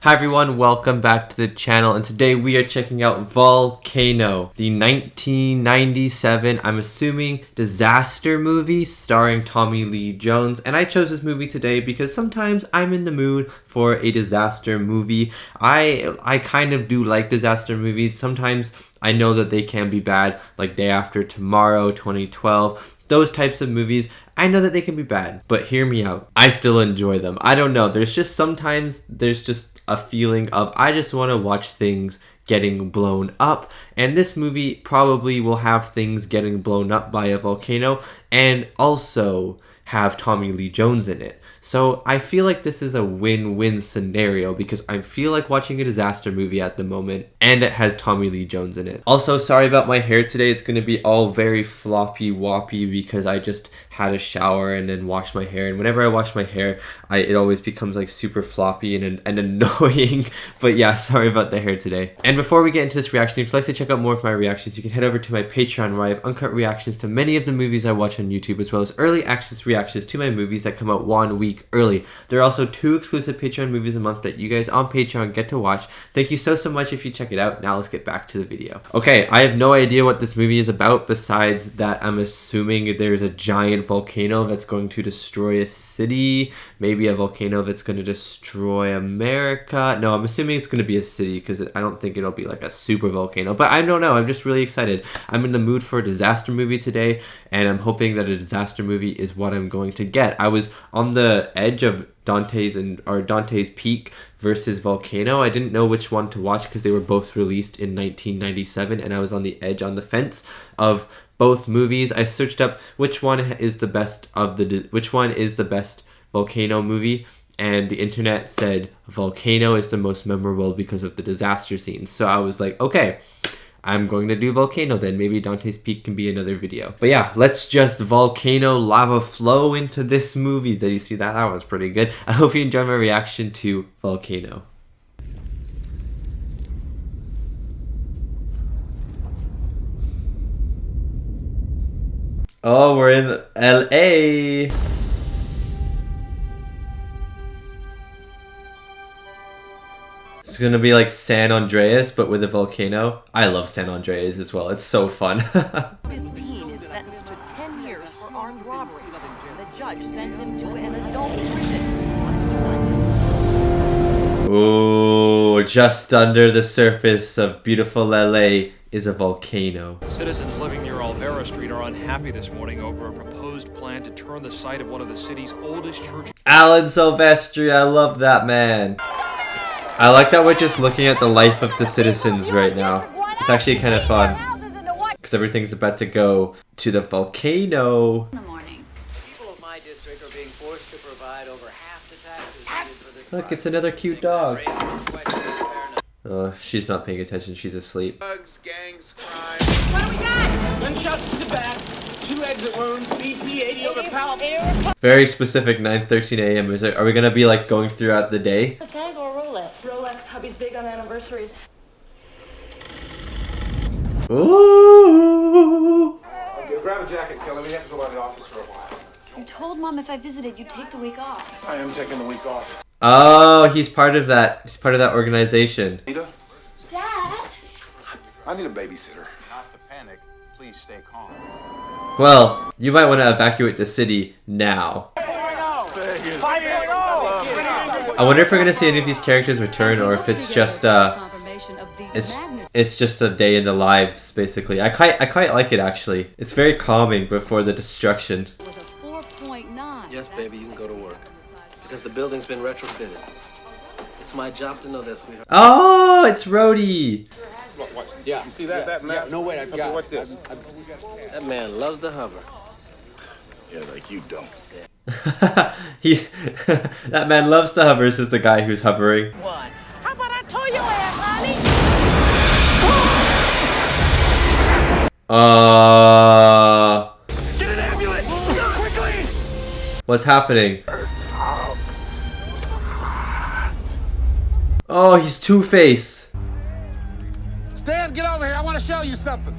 Hi everyone, welcome back to the channel, and today we are checking out Volcano, the 1997, I'm assuming, disaster movie starring Tommy Lee Jones. And I chose this movie today because sometimes I'm in the mood for a disaster movie. I kind of do like disaster movies. Sometimes I know that they can be bad, like Day After Tomorrow, 2012. Those types of movies, I know that they can be bad, but hear me out. I still enjoy them. I don't know. There's just a feeling of I just want to watch things getting blown up, and this movie probably will have things getting blown up by a volcano and also have Tommy Lee Jones in it. So I feel like this is a win-win scenario because I feel like watching a disaster movie at the moment, and it has Tommy Lee Jones in it. Also, sorry about my hair today. It's going to be all very floppy woppy because I just had a shower and then washed my hair, and whenever I wash my hair, it always becomes like super floppy and annoying. But yeah, sorry about the hair today. And before we get into this reaction, if you'd like to check out more of my reactions, you can head over to my Patreon where I have uncut reactions to many of the movies I watch on YouTube, as well as early access reactions to my movies that come out 1 week early. There are also 2 exclusive Patreon movies a month that you guys on Patreon get to watch. Thank you so much if you check it out. Now let's get back to the video. Okay, I have no idea what this movie is about besides that I'm assuming there's a giant volcano that's going to destroy a city, maybe a volcano that's going to destroy America. No, I'm assuming it's going to be a city because I don't think it'll be like a super volcano, but I don't know. I'm just really excited. I'm in the mood for a disaster movie today, and I'm hoping that a disaster movie is what I'm going to get. I was on the edge of Dante's Peak versus Volcano. I didn't know which one to watch because they were both released in 1997, and I was on the edge, on the fence of both movies. I searched up which one is the best volcano movie, and the internet said Volcano is the most memorable because of the disaster scenes. So I was like, okay, I'm going to do Volcano then. Maybe Dante's Peak can be another video. But yeah, let's just volcano lava flow into this movie. Did you see that? That was pretty good. I hope you enjoyed my reaction to Volcano. Oh, we're in LA. It's gonna be like San Andreas, but with a volcano. I love San Andreas as well. It's so fun. 15 is sentenced to 10 years for armed robbery. The judge sends him to an adult prison. Ooh, just under the surface of beautiful LA is a volcano. Citizens living near Alvera Street are unhappy this morning over a proposed plan to turn the site of one of the city's oldest churches. Alan Silvestri, I love that man. I like that we're just looking at the life of the citizens right now. It's actually kind of fun because everything's about to go to the volcano. In the morning. People of my district are being forced to provide over half the taxes needed for this. Look, it's another cute dog. She's not paying attention. She's asleep. Drugs, gangs, crime. What do we got? Gunshots to the back. 2 exit wounds. BP 80 over pallet. Very specific. 9:13 a.m. Are we gonna be like going throughout the day? A tag or Rolex? Rolex, hubby's big on anniversaries. Ooh. Okay, grab a jacket, Kelly. We have to go by the office for a while. You told Mom if I visited, you'd take the week off. I am taking the week off. Oh, he's part of that. He's part of that organization. Nita, Dad? I need a babysitter. Not to panic. Please stay calm. Well, you might want to evacuate the city now. I wonder if we're gonna see any of these characters return, or if it's just it's just a day in the lives, basically. I quite like it actually. It's very calming before the destruction. Was a 4.9. Yes, baby, you can go to work. Because the building's been retrofitted. It's my job to know that, sweetheart. Oh, it's Rhodey. Yeah. You see that? That map? Yeah, no, wait, I've got What's this? That man loves to hover. Yeah, like you don't. That man loves to hover, says the guy who's hovering. What? How about I tow your ass, honey? Get an ambulance! Quickly! What's happening? Oh, he's Two-Face. Stan, get over here. I want to show you something.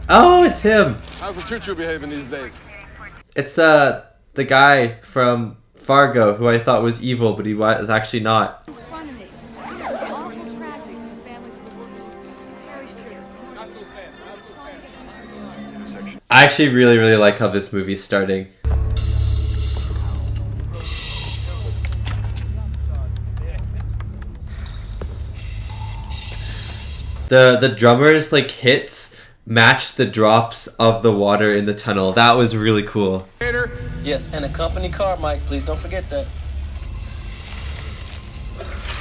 Oh, it's him. How's the choo-choo behaving these days? It's the guy from Fargo, who I thought was evil, but he was actually not. I actually really like how this movie's starting. The drummer's like hits match the drops of the water in the tunnel. That was really cool. Yes, and a company car, Mike. Please don't forget that.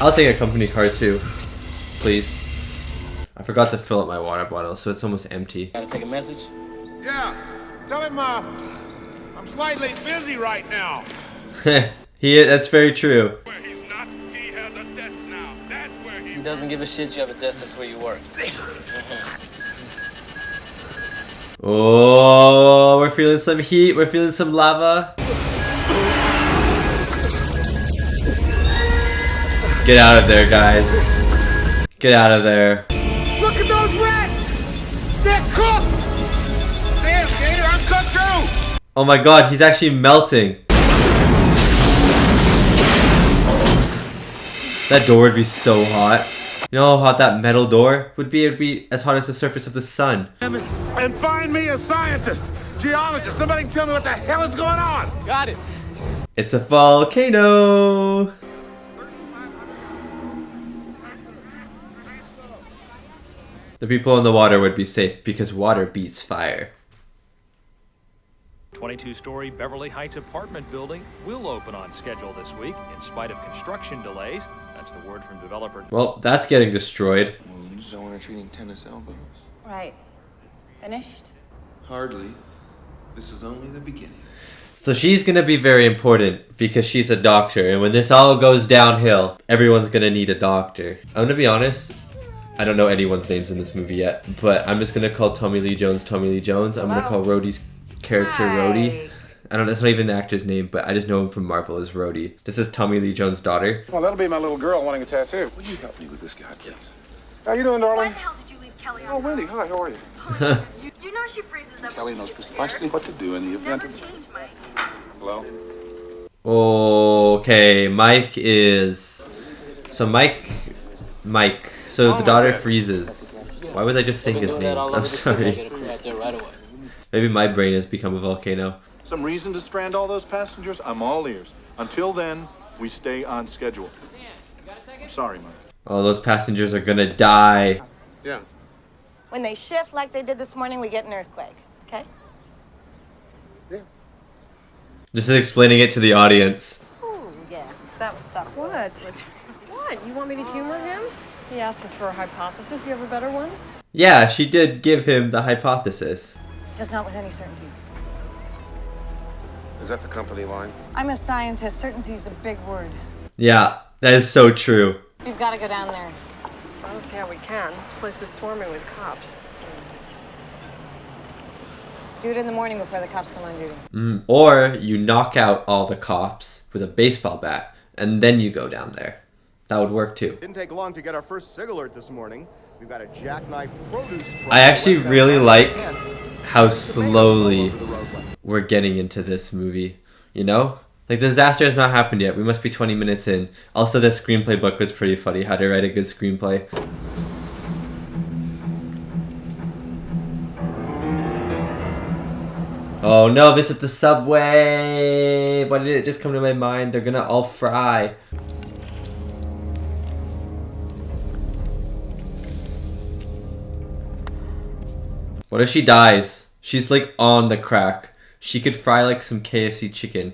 I'll take a company car too, please. I forgot to fill up my water bottle, so it's almost empty. Gotta take a message? Yeah. Tell him, I'm slightly busy right now. That's very true. Where he's not, he has a desk now. That's where he... He doesn't give a shit you have a desk, that's where you work. Oh, we're feeling some heat. We're feeling some lava. Get out of there, guys. Get out of there. Look at those rats! They're cooked! Damn, Gator, I'm cooked too! Oh my god, he's actually melting. That door would be so hot. You know how hot that metal door would be? It would be as hot as the surface of the sun. And find me a scientist, geologist, somebody can tell me what the hell is going on! Got it. It's a volcano. The people in the water would be safe because water beats fire. 22-story Beverly Heights apartment building will open on schedule this week in spite of construction delays. That's the word from developer. Well, that's getting destroyed. Wounds are treating tennis elbows. Right. Finished? Hardly. This is only the beginning. So she's gonna be very important because she's a doctor, and when this all goes downhill, everyone's gonna need a doctor. I'm gonna be honest, I don't know anyone's names in this movie yet, but I'm just gonna call Tommy Lee Jones Tommy Lee Jones. I'm gonna call Rhodey's character Rhodey. I don't know, that's not even an actor's name, but I just know him from Marvel as Rhodey. This is Tommy Lee Jones' daughter. Well, that'll be my little girl wanting a tattoo. Will you help me with this guy, please? How you doing, Why darling? the hell did you leave Kelly on Oh, his Wendy, own? hi, how are you? You know she freezes up. Kelly knows precisely what to do in the event Never of... change, Mike. Hello? Okay, Mike is... So Mike... So the daughter freezes. Why was I just saying his name? I'm sorry. Maybe my brain has become a volcano. Some reason to strand all those passengers? I'm all ears. Until then, we stay on schedule. I'm sorry, Mike. Oh, those passengers are gonna die. Yeah. When they shift like they did this morning, we get an earthquake, okay? This is explaining it to the audience. Ooh, yeah, that was subtle. What? What? You want me to humor him? He asked us for a hypothesis. You have a better one? Yeah, she did give him the hypothesis. Just not with any certainty. Is that the company line? I'm a scientist. Certainty's a big word. Yeah, that is so true. We've got to go down there. I don't see how we can. This place is swarming with cops. Let's do it in the morning before the cops come on duty. Or you knock out all the cops with a baseball bat, and then you go down there. That would work too. Didn't take long to get our first SIG alert this morning. We've got a jackknife produce truck. I actually really like how slowly we're getting into this movie, you know? Like, the disaster has not happened yet. We must be 20 minutes in. Also, the screenplay book was pretty funny. How to write a good screenplay. Oh no, this is the subway! Why did it just come to my mind? They're gonna all fry. What if she dies? She's like on the crack. She could fry like some KFC chicken.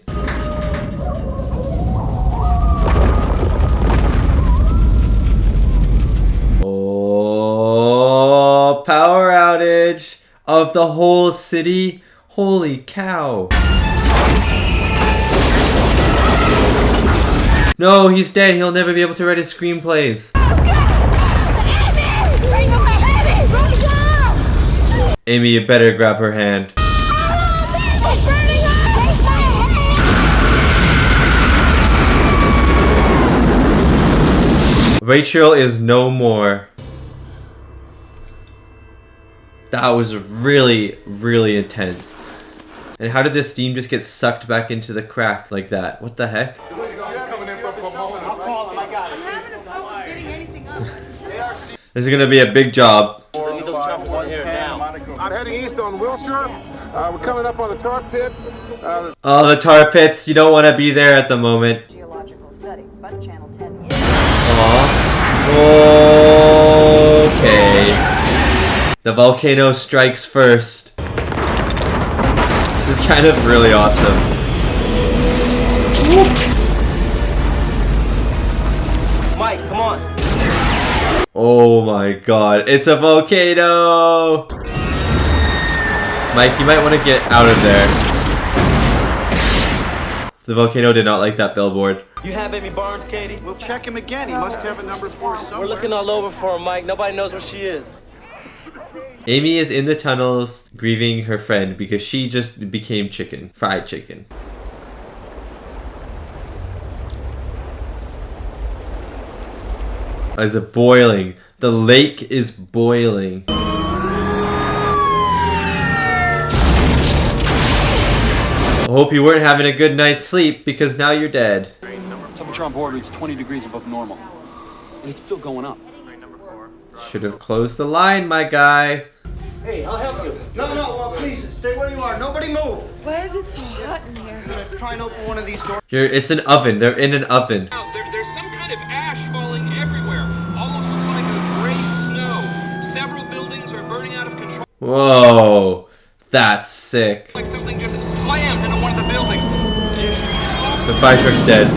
Oh, power outage of the whole city. Holy cow. No, he's dead. He'll never be able to write his screenplays. Amy, you better grab her hand. Rachel is no more. That was really, really intense. And how did this steam just get sucked back into the crack like that? What the heck? This is gonna be a big job. I'm heading east on Wilshire. We're coming up on the tar pits. Oh, the tar pits. You don't want to be there at the moment. Geological studies, but Channel 10 is... Okay. The volcano strikes first. This is kind of really awesome. Mike, come on. Oh my god, it's a volcano! Mike, you might want to get out of there. The volcano did not like that billboard. You have Amy Barnes, Katie? We'll check him again. He must have a number 4 somewhere. We're looking all over for her, Mike. Nobody knows where she is. Amy is in the tunnels grieving her friend because she just became chicken. Fried chicken. Is it boiling? The lake is boiling. I hope you weren't having a good night's sleep because now you're dead. Temperature on board reached 20 degrees above normal. And it's still going up. Should have closed the line, my guy. Hey, I'll help you. No, well, please, stay where you are. Nobody move. Why is it so hot in here? I'm gonna try and open one of these doors. It's an oven. They're in an oven. There's some kind of ash falling everywhere. Almost looks like a gray snow. Several buildings are burning out of control. Whoa. That's sick. Like something just slammed into one of the buildings. The fire truck's dead.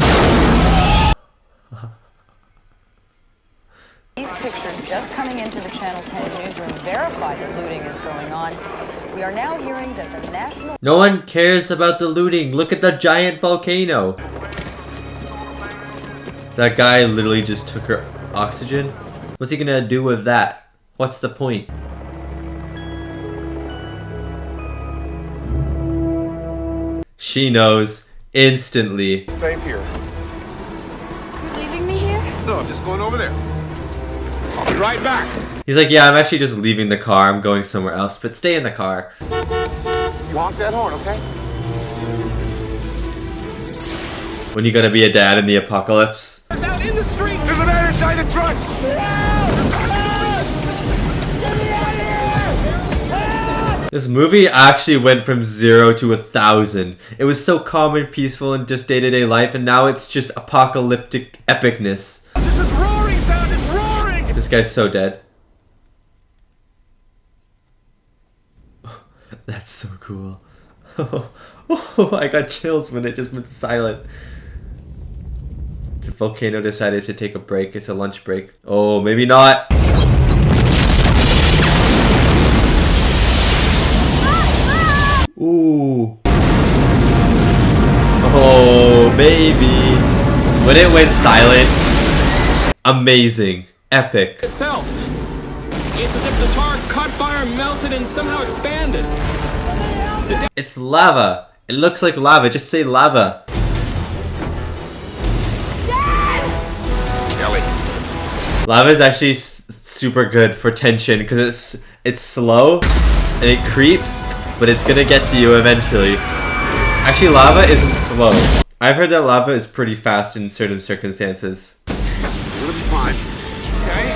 These pictures just coming into the Channel 10 newsroom verify that looting is going on. We are now hearing that the national... No one cares about the looting. Look at the giant volcano. That guy literally just took her oxygen. What's he gonna do with that? What's the point? She knows instantly. Safe here. You're leaving me here? No, I'm just going over there. I'll be right back. He's like, yeah, I'm actually just leaving the car. I'm going somewhere else, but stay in the car. You honk that horn, okay? When you gonna be a dad in the apocalypse? Out in the street. There's a man inside the truck. This movie actually went from 0 to 1,000. It was so calm and peaceful in just day-to-day life, and now it's just apocalyptic epicness. This is roaring sound. It's roaring. This guy's so dead. That's so cool. I got chills when it just went silent. The volcano decided to take a break. It's a lunch break. Oh, maybe not. Ooh. Oh, baby. When it went silent, amazing. Epic. Itself. It's as if the tar caught fire, melted, and somehow expanded. It's lava. It looks like lava. Just say lava. Kelly. Lava is actually super good for tension because it's slow and it creeps, but it's gonna get to you eventually. Actually, lava isn't slow. I've heard that lava is pretty fast in certain circumstances. You're gonna be fine. Okay?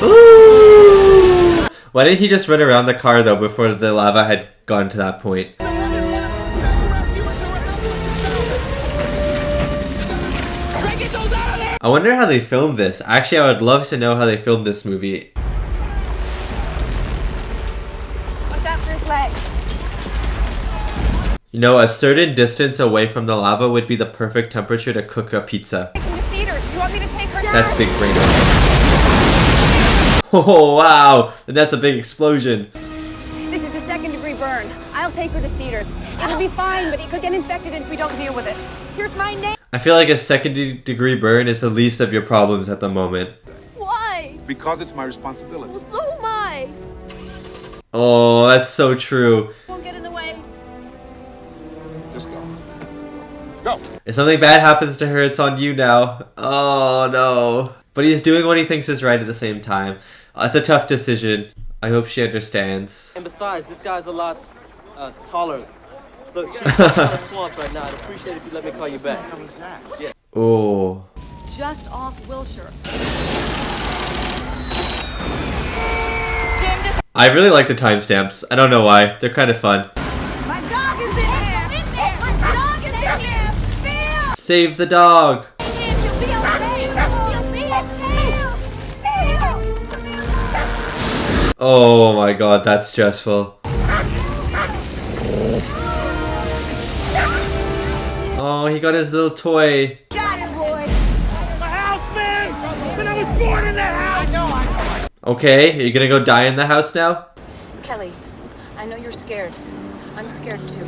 Ooh! Why didn't he just run around the car though before the lava had gone to that point? I wonder how they filmed this. Actually, I would love to know how they filmed this movie. Watch out for his leg. You know, a certain distance away from the lava would be the perfect temperature to cook a pizza. Cedars, do you want me to take her? That's big brain. Oh, wow. And that's a big explosion. This is a second-degree burn. I'll take her to Cedars. It'll be fine, but he could get infected if we don't deal with it. Here's my name. I feel like a second-degree burn is the least of your problems at the moment. Why? Because it's my responsibility. Well, so am I. Oh, that's so true. Won't get in the way. Just go. Go. If something bad happens to her, it's on you now. Oh, no. But he's doing what he thinks is right at the same time. It's a tough decision. I hope she understands. And besides, this guy's a lot taller. Look, she's kind of swamped right now. I'd appreciate it if you let me call you back. Yeah. Oh. Just off Wilshire. I really like the timestamps. I don't know why. They're kind of fun. My dog is in there. My dog is in there. Phil. Save the dog. You'll be okay. You'll be okay. Oh my god, that's stressful. Oh, he got his little toy. Got it, boy. The house, man. When I was born in that house. I know. Okay, are you gonna go die in the house now? Kelly, I know you're scared. I'm scared too.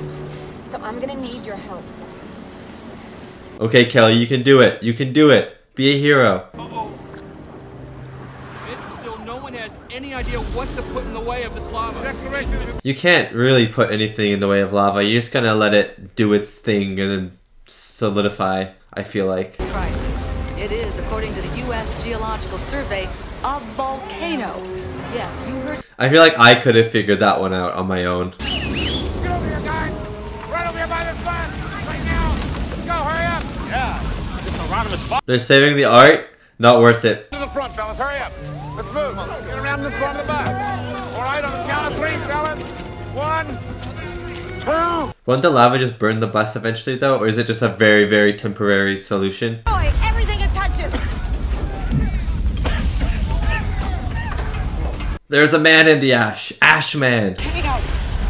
So I'm gonna need your help. Okay, Kelly, you can do it. You can do it. Be a hero. Still, no one has any idea what to put in the way of this lava. You can't really put anything in the way of lava. You're just gonna let it do its thing and then solidify, I feel like. Crisis. It is, according to the U.S. Geological Survey, a volcano. Yes, you heard. I feel like I could have figured that one out on my own. Get over here, guys. Right over here by this bus. Right now. Let's go. Hurry up. Yeah. Just a random spot. They're saving the art. Not worth it. To the front, fellas. Hurry up. Let's move. Get around to the front of the bus. All right, on the count of 3, fellas. 1, 2. Won't the lava just burn the bus eventually though? Or is it just a very, very temporary solution? Boy, everything it touches. There's a man in the ash. Ash man. You know,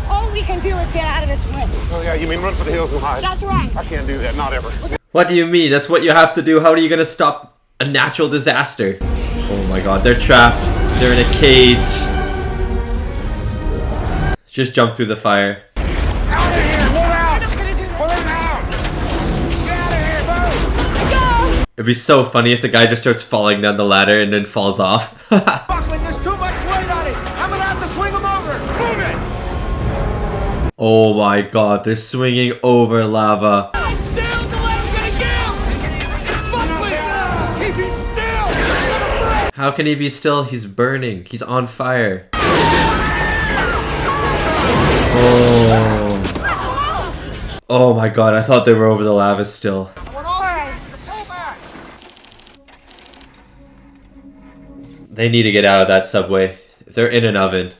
all we can do is get out of this wind. Oh, yeah, you mean run for the hills and hide? That's right. I can't do that, not ever. What do you mean? That's what you have to do. How are you gonna stop a natural disaster? Oh my god, they're trapped. They're in a cage. Just jump through the fire. Out of here! Move out! Pull it out! Get out of here, move! It'd be so funny if the guy just starts falling down the ladder and then falls off. Buckling, there's too much weight on it. I'm gonna have to swing him over. Move it. Oh my god, they're swinging over lava. Still, the leg's gonna give. Buckling, keep him still. How can he be still? He's burning. He's on fire. Oh. Oh my god, I thought they were over the lava still. They need to get out of that subway. They're in an oven.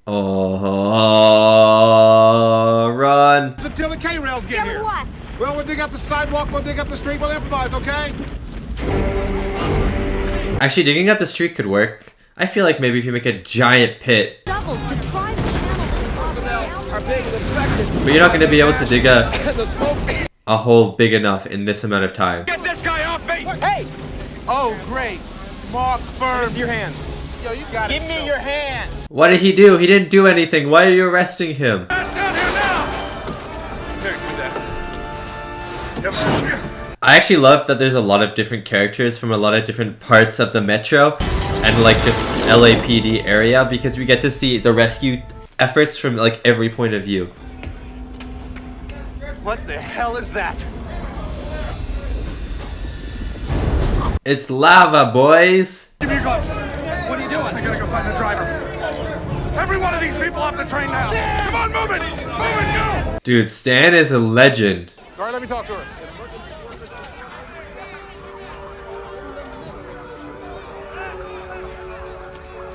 Oh, run. Until the K-rails get here. What? Well, we'll dig up the sidewalk, we'll dig up the street, we'll improvise, okay? Actually, digging up the street could work. I feel like maybe if you make a giant pit. Doubles to try to channel this lava. Are being infected. But you're not going to be able to dig a The smoke. hole big enough in this amount of time. Get this guy off me! Hey! Oh, great. Mark firm. Your hands. Yo, you got it. Give me your hands. What did he do? He didn't do anything. Why are you arresting him? Down here now. Here, do that. Yep. I actually love that there's a lot of different characters from a lot of different parts of the metro and like just LAPD area because we get to see the rescue efforts from like every point of view. What the hell is that? It's lava, boys! Give me your gloves. What are you doing? I gotta go find the driver. Every one of these people off the train now. Come on, move it! Move it, go! Dude, Stan is a legend. All right, let me talk to her.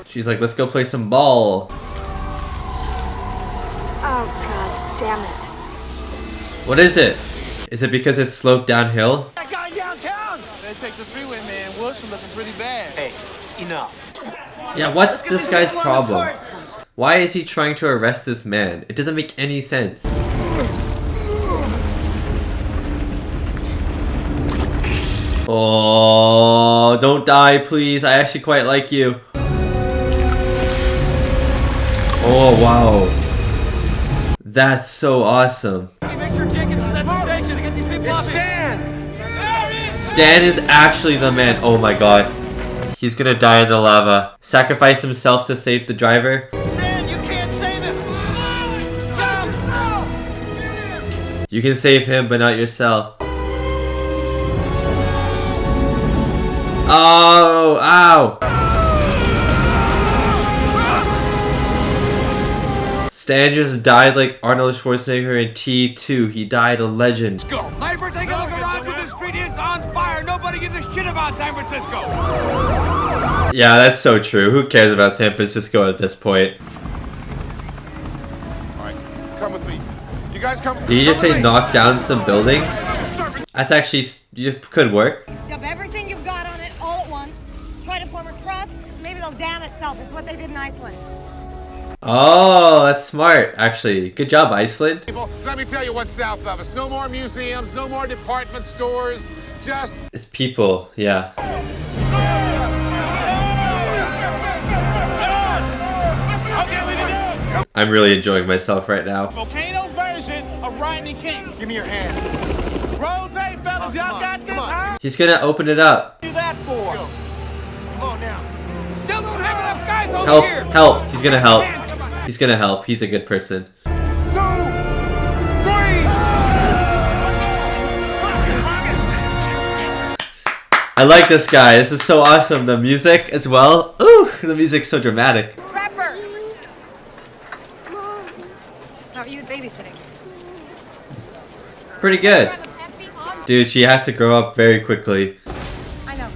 She's like, let's go play some ball. Oh, god damn it. What is it? Is it because it's sloped downhill? That guy downtown! They take the freeway, man. Wilson looking pretty bad. Hey, enough. Yeah, what's this guy's problem? Why is he trying to arrest this man? It doesn't make any sense. Oh, don't die, please. I actually quite like you. Oh, wow. That's so awesome. Make sure Jenkins is at the station to get these people off here. Stan is actually the man. Oh my god. He's gonna die in the lava. Sacrifice himself to save the driver. Man, you can't save him. Jump! You can save him, but not yourself. Oh, ow. Stan just died like Arnold Schwarzenegger in T2. He died a legend. Go. Sniper, take a look around. The street is on fire. Nobody gives a shit about San Francisco? Yeah, that's so true. Who cares about San Francisco at this point? Alright, come with me. You guys come. Did you just say knock down some buildings? That's actually, could work. Dump everything you've got on it all at once. Try to form a crust. Maybe it'll dam itself. It's what they did in Iceland. Oh, that's smart, actually. Good job, Iceland. People, let me tell you what's south of us. No more museums, no more department stores. Just. It's people, yeah. I'm really enjoying myself right now. Volcano version of Rodney King. Give me your hand. Rose, fellas, y'all got this, huh? He's gonna open it up. Do that for? Come on now. Still don't have enough guys over Help, here. help. He's gonna help. He's gonna help. He's a good person. 2, 3. I like this guy. This is so awesome. The music as well. Ooh, the music's so dramatic. Prepper! How are you with babysitting? Pretty good. Dude, she had to grow up very quickly. I know.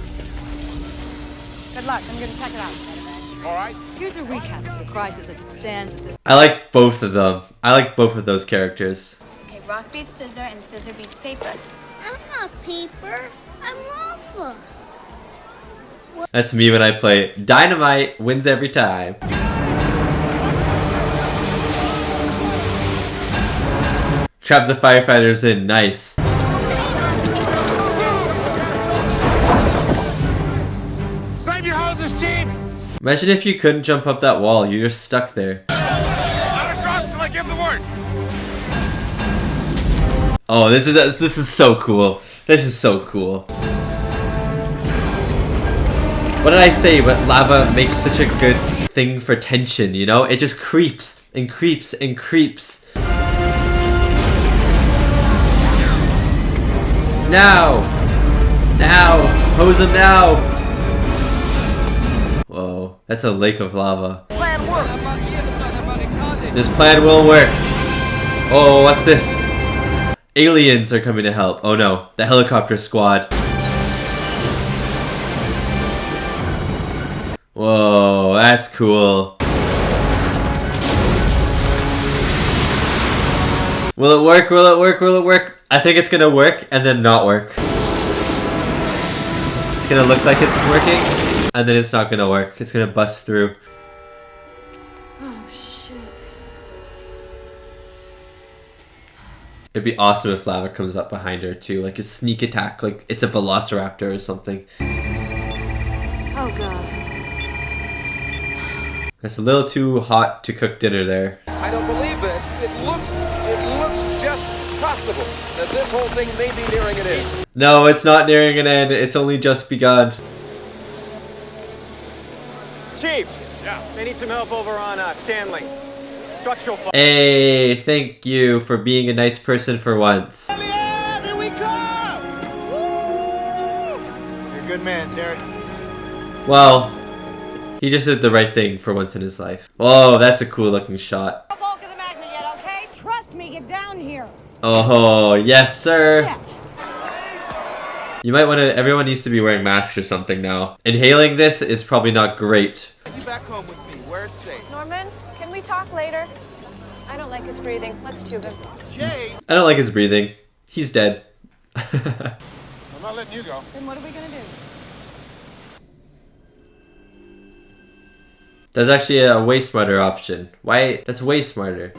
Good luck. I'm gonna check it out. All right. Here's a recap of the crisis as it stands at this. I like both of them. I like both of those characters. Okay, rock beats scissor and scissor beats paper. I'm not paper. I'm lava. That's me when I play. Dynamite wins every time. Trap the firefighters in. Nice. Save your hoses, Chief. Imagine if you couldn't jump up that wall. You're just stuck there. Not across till I give the word. Oh, this is so cool. This is so cool. What did I say? But lava makes such a good thing for tension, you know? It just creeps and creeps and creeps. Now! Now! Hose him now! Whoa, that's a lake of lava. Plan work. This plan will work. Oh, what's this? Aliens are coming to help. Oh no, the helicopter squad. Whoa, that's cool. Will it work? Will it work? Will it work? I think it's gonna work and then not work. It's gonna look like it's working and then it's not gonna work. It's gonna bust through. Oh shit. It'd be awesome if lava comes up behind her too, like a sneak attack, like it's a velociraptor or something. Oh god. It's a little too hot to cook dinner there. I don't believe this. It looks just possible that this whole thing may be nearing an end. No, it's not nearing an end. It's only just begun. Chief. Yeah. They need some help over on Stanley. Structural. Hey, thank you for being a nice person for once. Yeah, here we come. You're a good man, Terry. Well, he just did the right thing for once in his life. Whoa, that's a cool looking shot. Bulk of the magnet yet, okay? Trust me, get down here. Oh, yes, sir. Shit. You might want to, everyone needs to be wearing masks or something now. Inhaling this is probably not great. You back home with me, where it's safe. Norman, can we talk later? I don't like his breathing. Let's tube him. Jay! I don't like his breathing. He's dead. I'm not letting you go. Then what are we gonna do? That's actually a way smarter option. Why? That's way smarter.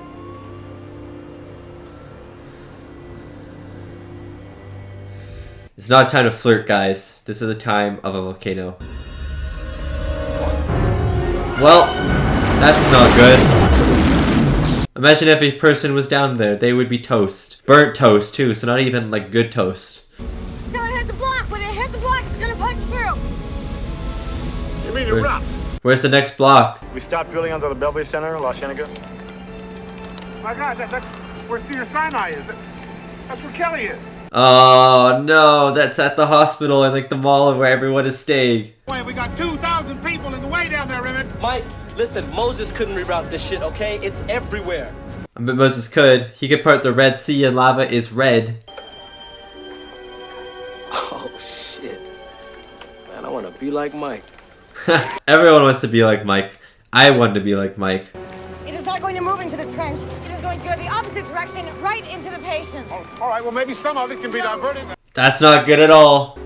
It's not a time to flirt, guys. This is a time of a volcano. Well, that's not good. Imagine if a person was down there. They would be toast. Burnt toast, too, so not even, like, good toast. Tell it hit the block. When it hits the block, it's gonna punch through. You mean erupts? Where's the next block? We stopped drilling under the Belvey Center, La Cienega. My God, that's where Cedar Sinai is. That's where Kelly is. Oh, no. That's at the hospital and, like, the mall where everyone is staying. Wait, we got 2,000 people in the way down there, Emmett. Mike, listen, Moses couldn't reroute this shit, okay? It's everywhere. But Moses could. He could part the Red Sea and lava is red. Oh, shit. Be like Mike. Everyone wants to be like Mike. I want to be like Mike. It is not going to move into the trench. It is going to go the opposite direction, right into the patients. Oh, all right, well, maybe some of it can be diverted. That's not good at all.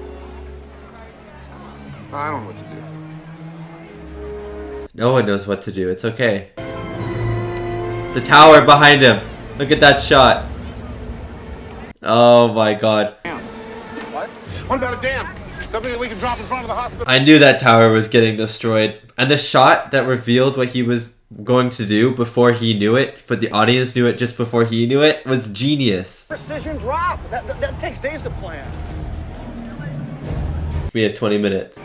I don't know what to do. No one knows what to do. It's okay. The tower behind him. Look at that shot. Oh my god. What? What about a dam? Something that we can drop in front of the hospital? I knew that tower was getting destroyed. And the shot that revealed what he was going to do before he knew it, but the audience knew it just before he knew it, was genius. Precision drop. That takes days to plan. We have 20 minutes.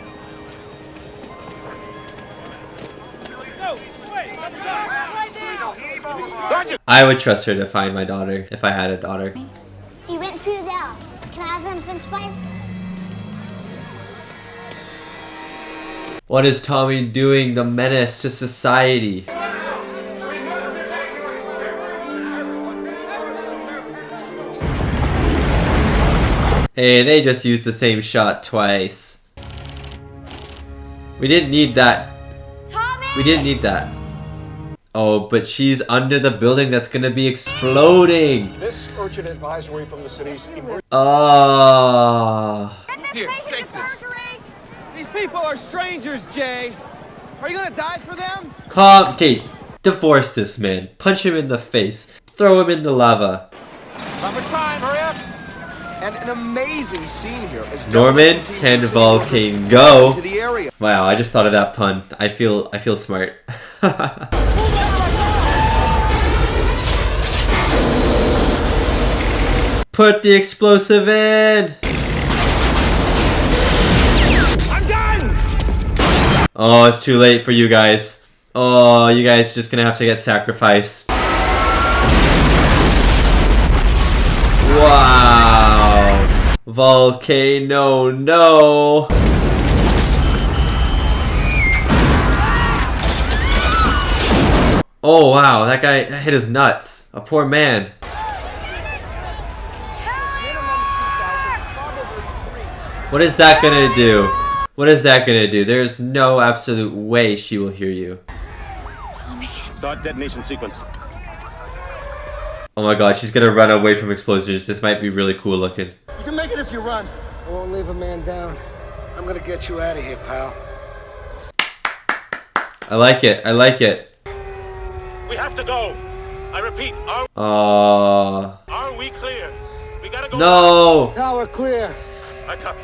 I would trust her to find my daughter if I had a daughter. He went through there. Can I have him french fries? What is Tommy doing? The menace to society. Hey, they just used the same shot twice. We didn't need that. Tommy! We didn't need that. Oh, but she's under the building that's gonna be exploding. This urgent advisory from the city's emergency. Here, take this. These people are strangers, Jay. Are you gonna die for them? Calm, Kate. Divorce this man. Punch him in the face. Throw him in the lava. Number time, hurry up. And an amazing scene here. As Norman, can Volcano go? to the area. Wow, I just thought of that pun. I feel smart. Put the explosive in. I'm done. Oh, it's too late for you guys. Oh, you guys just gonna have to get sacrificed. Wow. Volcano, no. Oh, wow. That guy hit his nuts. A poor man. What is that gonna do? What is that gonna do? There's no absolute way she will hear you. Start detonation sequence. Oh my god, she's gonna run away from explosions. This might be really cool looking. You can make it if you run. I won't leave a man down. I'm gonna get you out of here, pal. I like it. I like it. We have to go. I repeat, Are we clear? We gotta go. No. Tower clear. I copy.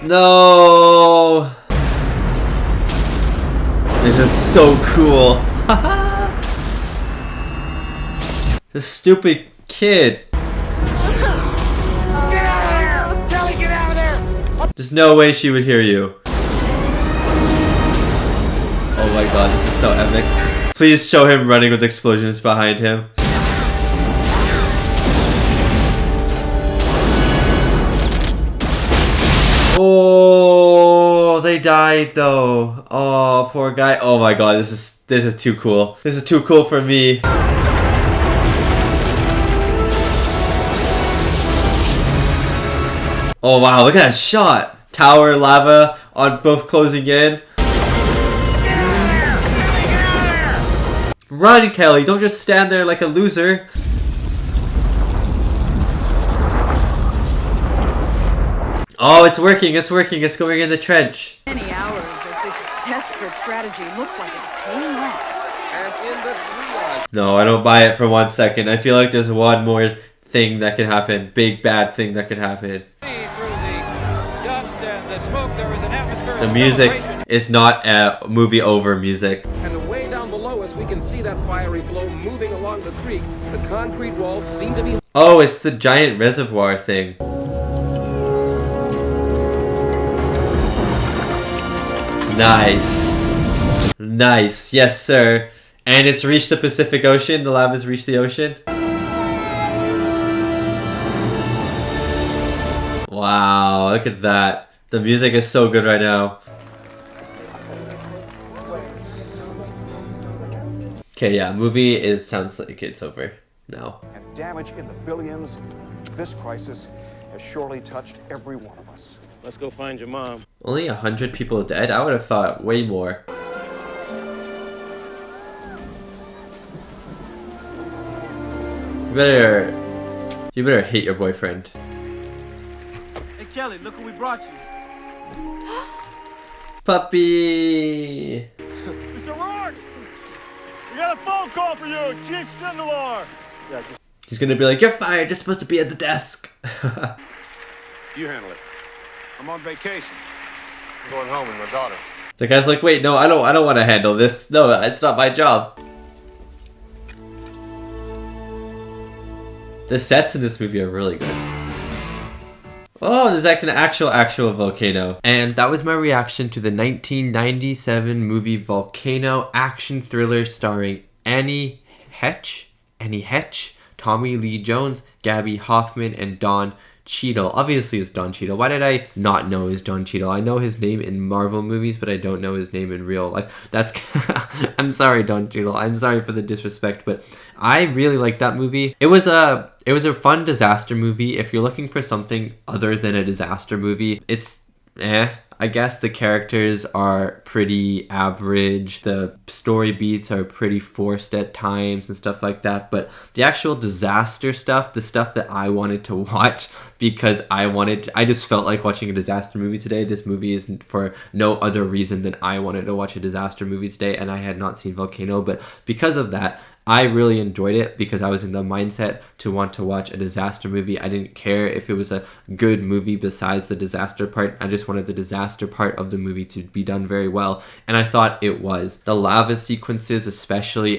No. This is so cool. This stupid kid. Get out of there! Kelly, get out of there! There's no way she would hear you. Oh my god, this is so epic. Please show him running with explosions behind him. Oh, they died though. Oh, poor guy. Oh my god, this is too cool. This is too cool for me. Oh wow, look at that shot. Tower, lava, on both closing in. Run, Kelly, don't just stand there like a loser. Oh, it's working, it's working, it's going in the trench. Many hours as this desperate strategy looks like it's paying off. And in the triage. No, I don't buy it for 1 second. I feel like there's one more thing that could happen. Big bad thing that could happen. The music is not a movie over music. And way down below us, we can see that fiery flow moving along the creek. The concrete walls seem to be... Oh, it's the giant reservoir thing. Nice. Nice. Yes, sir. And it's reached the Pacific Ocean. The lava's reached the ocean. Wow, look at that. The music is so good right now. Okay, yeah, movie sounds like it's over now. And damage in the billions. This crisis has surely touched every one of us. Let's go find your mom. Only 100 people dead? I would have thought way more. You better hate your boyfriend. Hey, Kelly, look who we brought you. Puppy! Mr. Rourke! We got a phone call for you, Chief Sindelar. He's gonna be like, you're fired, you're supposed to be at the desk. You handle it. I'm on vacation. I'm going home with my daughter. The guy's like, wait, no, I don't want to handle this. No, it's not my job. The sets in this movie are really good. Oh, there's like an actual volcano. And that was my reaction to the 1997 movie Volcano action thriller starring Heche, Tommy Lee Jones, Gaby, Hoffmann, and Don Cheadle. Obviously it's Don Cheadle. Why did I not know it's Don Cheadle? I know his name in Marvel movies, but I don't know his name in real life. That's I'm sorry, Don Cheadle. I'm sorry for the disrespect, but I really liked that movie. It was a fun disaster movie. If you're looking for something other than a disaster movie, it's I guess the characters are pretty average. The story beats are pretty forced at times and stuff like that. But the actual disaster stuff, the stuff that I wanted to watch because I just felt like watching a disaster movie today. This movie is for no other reason than I wanted to watch a disaster movie today, and I had not seen Volcano. But because of that, I really enjoyed it because I was in the mindset to want to watch a disaster movie. I didn't care if it was a good movie besides the disaster part. I just wanted the disaster part of the movie to be done very well, and I thought it was. The lava sequences, especially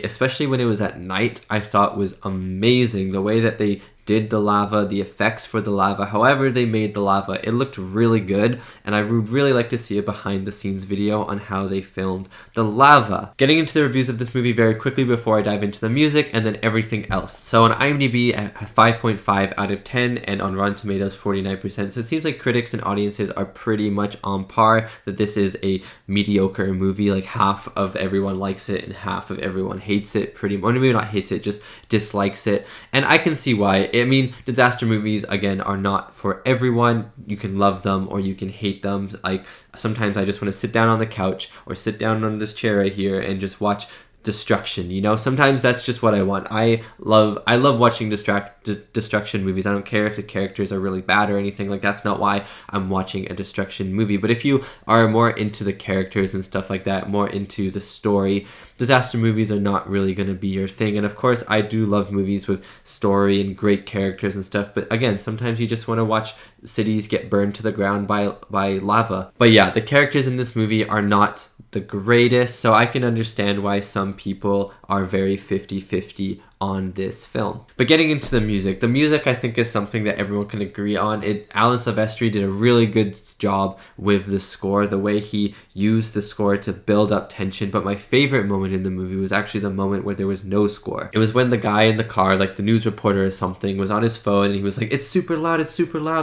when it was at night, I thought was amazing. The way that they did the lava, the effects for the lava, however they made the lava, it looked really good, and I would really like to see a behind the scenes video on how they filmed the lava. Getting into the reviews of this movie very quickly before I dive into the music and then everything else. So on IMDb, a 5.5 out of 10, and on Rotten Tomatoes 49%, so it seems like critics and audiences are pretty much on par, that this is a mediocre movie, like half of everyone likes it and half of everyone hates it, or maybe not hates it, just dislikes it, and I can see why. I mean, disaster movies, again, are not for everyone. You can love them or you can hate them. Like, sometimes I just want to sit down on the couch or sit down on this chair right here and just watch destruction, you know? Sometimes that's just what I want. I love watching destruction movies. I don't care if the characters are really bad or anything. Like, that's not why I'm watching a destruction movie. But if you are more into the characters and stuff like that, more into the story, disaster movies are not really going to be your thing. And of course, I do love movies with story and great characters and stuff. But again, sometimes you just want to watch cities get burned to the ground by lava. But yeah, the characters in this movie are not the greatest, so I can understand why some people are very 50-50 on this film. But getting into the music I think is something that everyone can agree on. Alan Silvestri did a really good job with the score, the way he used the score to build up tension. But my favorite moment in the movie was actually the moment where there was no score. It was when the guy in the car, like the news reporter or something, was on his phone and he was like, it's super loud,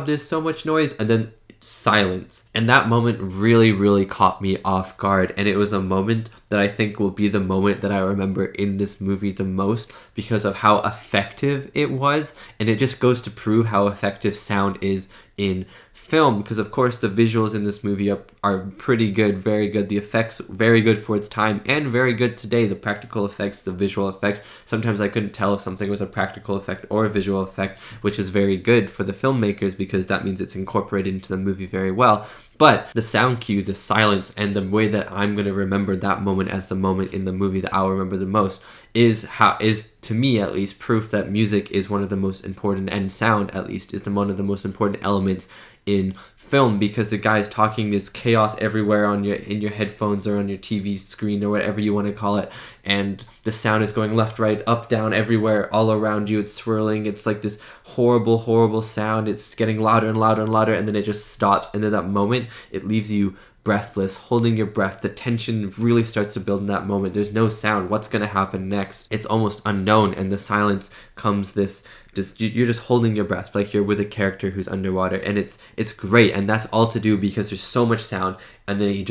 there's so much noise, and then silence. And that moment really caught me off guard, and it was a moment that I think will be the moment that I remember in this movie the most because of how effective it was. And it just goes to prove how effective sound is in film, because of course the visuals in this movie are pretty good, very good. The effects, very good for its time and very good today. The practical effects, the visual effects, sometimes I couldn't tell if something was a practical effect or a visual effect, which is very good for the filmmakers because that means it's incorporated into the movie very well. But the sound cue, the silence, and the way that I'm going to remember that moment as the moment in the movie that I'll remember the most is to me at least proof that music is one of the most important, and sound at least is one of the most important elements in film, because the guy's talking, this chaos everywhere in your headphones or on your TV screen or whatever you want to call it, and the sound is going left, right, up, down, everywhere, all around you. It's swirling. It's like this horrible sound. It's getting louder and louder and louder, and then it just stops, and in that moment it leaves you breathless, holding your breath. The tension really starts to build in that moment. There's no sound. What's going to happen next? It's almost unknown, and the silence comes you're just holding your breath like you're with a character who's underwater, and it's great. And that's all to do because there's so much sound, and then it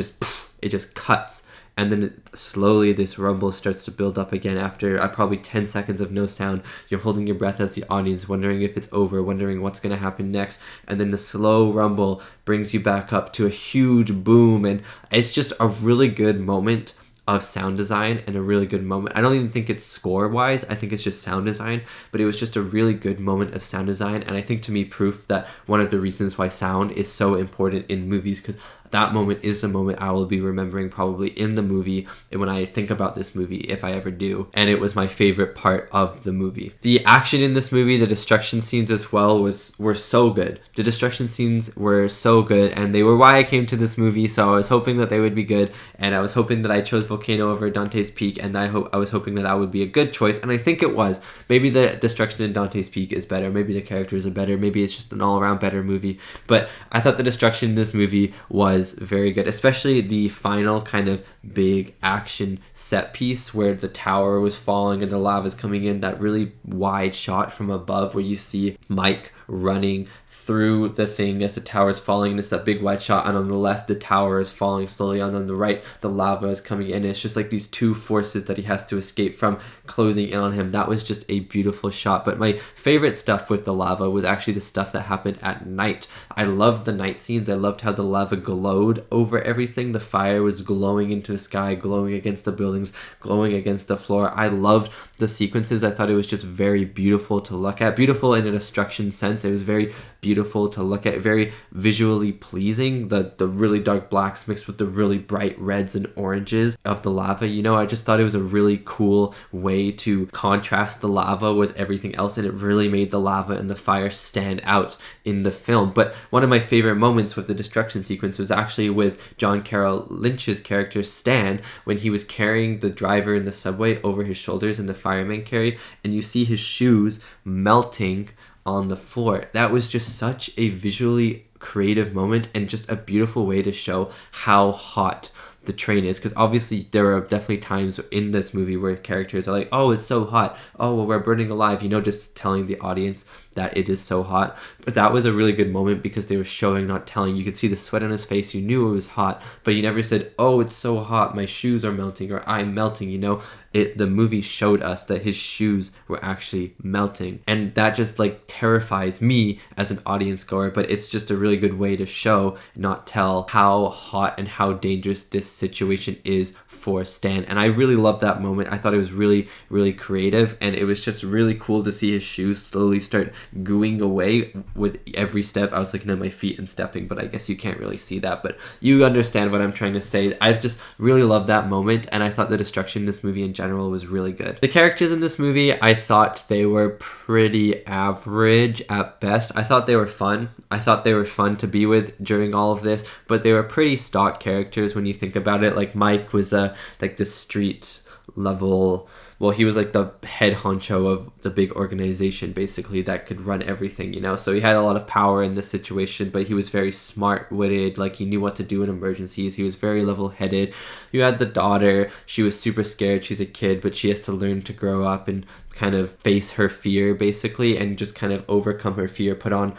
just cuts, and then slowly this rumble starts to build up again after probably 10 seconds of no sound. You're holding your breath as the audience, wondering if it's over, wondering what's going to happen next, and then the slow rumble brings you back up to a huge boom, and it's just a really good moment of sound design and a really good moment. I don't even think it's score wise, I think it's just sound design, but it was just a really good moment of sound design, and I think to me proof that one of the reasons why sound is so important in movies, because that moment is the moment I will be remembering probably in the movie and when I think about this movie, if I ever do. And it was my favorite part of the movie. The action in this movie, the destruction scenes as well, were so good. The destruction scenes were so good, and they were why I came to this movie, so I was hoping that they would be good, and I was hoping that I chose Volcano over Dante's Peak, and I was hoping that would be a good choice, and I think it was. Maybe the destruction in Dante's Peak is better, maybe the characters are better, maybe it's just an all-around better movie, but I thought the destruction in this movie was very good, especially the final kind of big action set piece where the tower was falling and the lava's coming in, that really wide shot from above where you see Mike running through the thing as the tower is falling, and it's that big wide shot, and on the left the tower is falling slowly, and on the right the lava is coming in. It's just like these two forces that he has to escape from closing in on him. That was just a beautiful shot. But my favorite stuff with the lava was actually the stuff that happened at night. I loved the night scenes. I loved how the lava glowed over everything. The fire was glowing into the sky, glowing against the buildings, glowing against the floor. I loved the sequences. I thought it was just very beautiful to look at. Beautiful in a destruction sense. It was very beautiful to look at, very visually pleasing. The really dark blacks mixed with the really bright reds and oranges of the lava, you know, I just thought it was a really cool way to contrast the lava with everything else, and it really made the lava and the fire stand out in the film. But one of my favorite moments with the destruction sequence was actually with John Carroll Lynch's character Stan, when he was carrying the driver in the subway over his shoulders and the fireman carry, and you see his shoes melting on the floor. That was just such a visually creative moment and just a beautiful way to show how hot the train is, because obviously there are definitely times in this movie where characters are like, oh, it's so hot, oh, well, we're burning alive, you know, just telling the audience that it is so hot. But that was a really good moment because they were showing, not telling. You could see the sweat on his face, you knew it was hot, but he never said, oh, it's so hot, my shoes are melting, or I'm melting, you know. The movie showed us that his shoes were actually melting, and that just like terrifies me as an audience goer, but it's just a really good way to show, not tell, how hot and how dangerous this situation is for Stan. And I really loved that moment. I thought it was really, really creative, and it was just really cool to see his shoes slowly start gooing away with every step. I was looking at my feet and stepping, but I guess you can't really see that, but you understand what I'm trying to say. I just really loved that moment, and I thought the destruction in this movie in general was really good. The characters in this movie, I thought they were pretty average at best. I thought they were fun. I thought they were fun to be with during all of this, but they were pretty stock characters when you think about it. Like Mike was like the street level, well, he was like the head honcho of the big organization basically that could run everything, you know. So he had a lot of power in this situation, but he was very smart-witted, like he knew what to do in emergencies. He was very level-headed. You had the daughter, she was super scared, she's a kid, but she has to learn to grow up and kind of face her fear basically, and just kind of overcome her fear, put on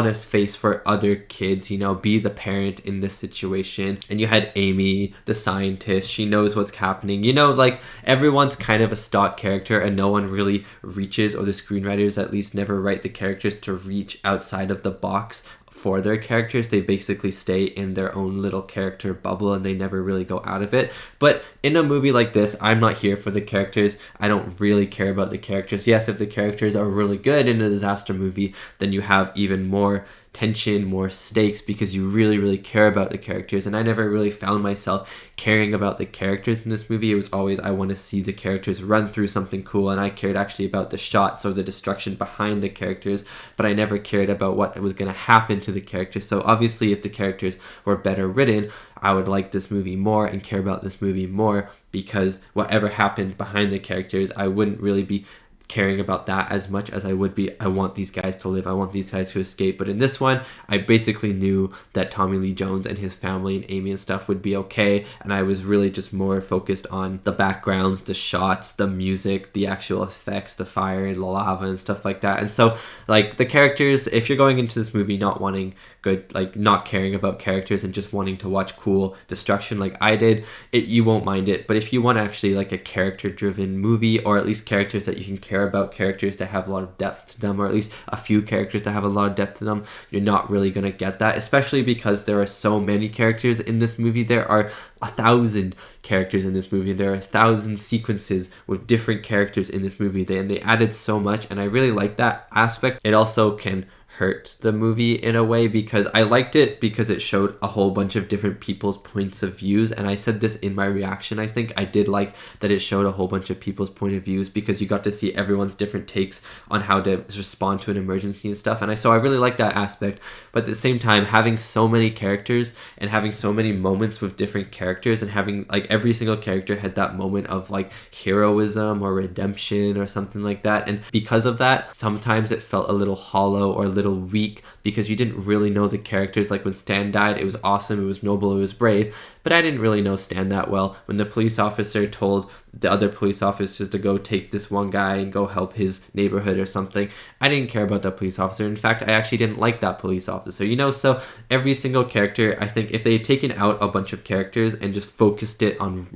a face for other kids, you know, be the parent in this situation. And you had Amy, the scientist, she knows what's happening, you know, like everyone's kind of a stock character, and no one really reaches, or the screenwriters at least never write the characters to reach outside of the box for their characters. They basically stay in their own little character bubble, and they never really go out of it. But in a movie like this, I'm not here for the characters. I don't really care about the characters. Yes, if the characters are really good in a disaster movie, then you have even more tension, more stakes, because you really, really care about the characters. And I never really found myself caring about the characters in this movie. It was always, I want to see the characters run through something cool, and I cared actually about the shots or the destruction behind the characters, but I never cared about what was going to happen to the characters. So obviously if the characters were better written, I would like this movie more and care about this movie more, because whatever happened behind the characters, I wouldn't really be caring about that as much as I would be, I want these guys to live, I want these guys to escape. But in this one, I basically knew that Tommy Lee Jones and his family and Amy and stuff would be okay, and I was really just more focused on the backgrounds, the shots, the music, the actual effects, the fire, the lava and stuff like that. And so like the characters, if you're going into this movie not wanting good, like not caring about characters and just wanting to watch cool destruction like I did, you won't mind it. But if you want actually like a character driven movie, or at least characters that you can care about, characters that have a lot of depth to them, or at least a few characters that have a lot of depth to them, you're not really going to get that, especially because there are so many characters in this movie. There are 1,000 characters in this movie, and there are 1,000 sequences with different characters in this movie, and they added so much, and I really like that aspect. It also can hurt the movie in a way, because I liked it because it showed a whole bunch of different people's points of views, and I said this in my reaction, I think I did like that it showed a whole bunch of people's point of views, because you got to see everyone's different takes on how to respond to an emergency and stuff, and so I really like that aspect. But at the same time, having so many characters and having so many moments with different characters, and having like every single character had that moment of like heroism or redemption or something like that, and because of that, sometimes it felt a little hollow or a little weak, because you didn't really know the characters. Like when Stan died, it was awesome, it was noble, it was brave, but I didn't really know Stan that well. When the police officer told the other police officers to go take this one guy and go help his neighborhood or something, I didn't care about that police officer. In fact, I actually didn't like that police officer, you know? So every single character, I think if they had taken out a bunch of characters and just focused it on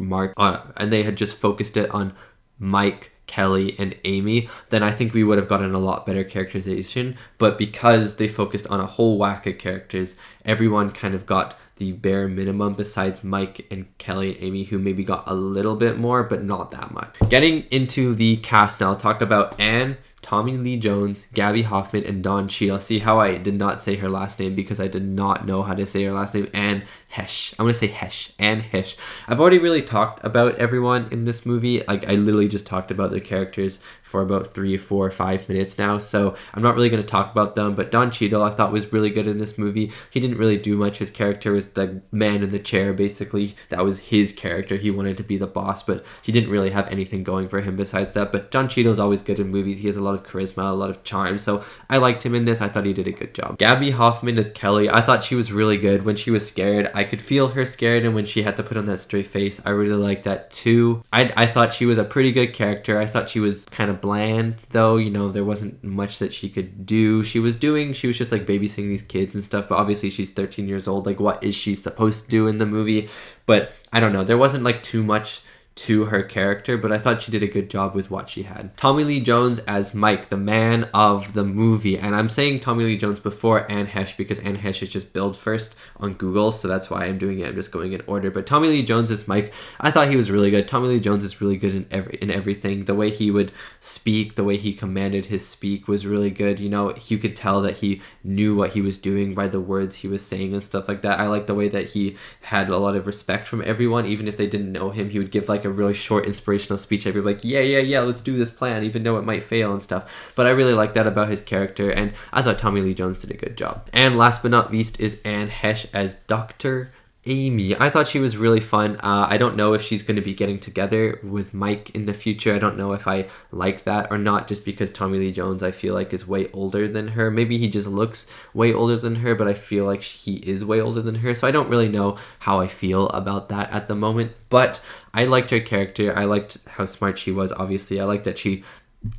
and they had just focused it on Mike, Kelly, and Amy, then I think we would have gotten a lot better characterization. But because they focused on a whole whack of characters, everyone kind of got the bare minimum besides Mike and Kelly and Amy, who maybe got a little bit more, but not that much. Getting into the cast now, I'll talk about Anne, Tommy Lee Jones, Gaby Hoffmann, and Don Cheadle. See how I did not say her last name because I did not know how to say her last name. Anne Heche. I'm going to say Heche. Anne Heche. I've already really talked about everyone in this movie. Like, I literally just talked about the characters for about 3, 4, 5 minutes now, so I'm not really going to talk about them. But Don Cheadle I thought was really good in this movie. He didn't really do much. His character was the man in the chair, basically. That was his character. He wanted to be the boss, but he didn't really have anything going for him besides that. But Don Cheadle's always good in movies. He has a lot of charisma, a lot of charm, so I liked him in this. I thought he did a good job. Gaby Hoffmann as Kelly, I thought she was really good. When she was scared, I could feel her scared, and when she had to put on that straight face, I really liked that too. I thought she was a pretty good character. I thought she was kind of bland though, you know, there wasn't much that she could do. She was just like babysitting these kids and stuff, but obviously she's 13 years old. Like, what is she supposed to do in the movie? But I don't know, there wasn't like too much to her character, but I thought she did a good job with what she had. Tommy Lee Jones as Mike, the man of the movie, and I'm saying Tommy Lee Jones before Anne Heche because Anne Heche is just billed first on Google, so that's why I'm doing it. I'm just going in order. But Tommy Lee Jones as Mike, I thought he was really good. Tommy Lee Jones is really good in everything. The way he would speak, the way he commanded his speak was really good. You know, you could tell that he knew what he was doing by the words he was saying and stuff like that. I like the way that he had a lot of respect from everyone, even if they didn't know him. He would give like a really short inspirational speech. I'd be like, yeah, let's do this plan, even though it might fail and stuff. But I really like that about his character, and I thought Tommy Lee Jones did a good job. And last but not least is Anne Heche as Dr. Amy. I thought she was really fun. I don't know if she's going to be getting together with Mike in the future. I don't know if I like that or not, just because Tommy Lee Jones I feel like is way older than her. Maybe he just looks way older than her, but I feel like he is way older than her, so I don't really know how I feel about that at the moment. But I liked her character. I liked how smart she was, obviously. I liked that she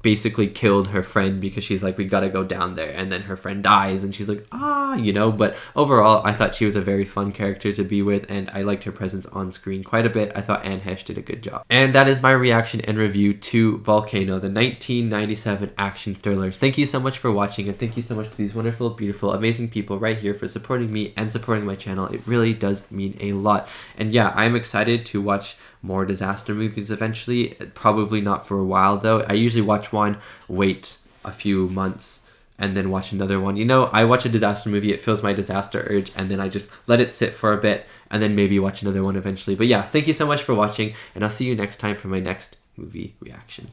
basically killed her friend because she's like, we gotta go down there, and then her friend dies and she's like, you know. But overall I thought she was a very fun character to be with, and I liked her presence on screen quite a bit. I thought Anne Heche did a good job. And that is my reaction and review to Volcano, the 1997 action thriller. Thank you so much for watching, and thank you so much to these wonderful, beautiful, amazing people right here for supporting me and supporting my channel. It really does mean a lot. And yeah, I'm excited to watch more disaster movies eventually. Probably not for a while though. I usually watch one, wait a few months, and then watch another one. You know, I watch a disaster movie, it fills my disaster urge, and then I just let it sit for a bit, and then maybe watch another one eventually. But yeah, thank you so much for watching, and I'll see you next time for my next movie reaction.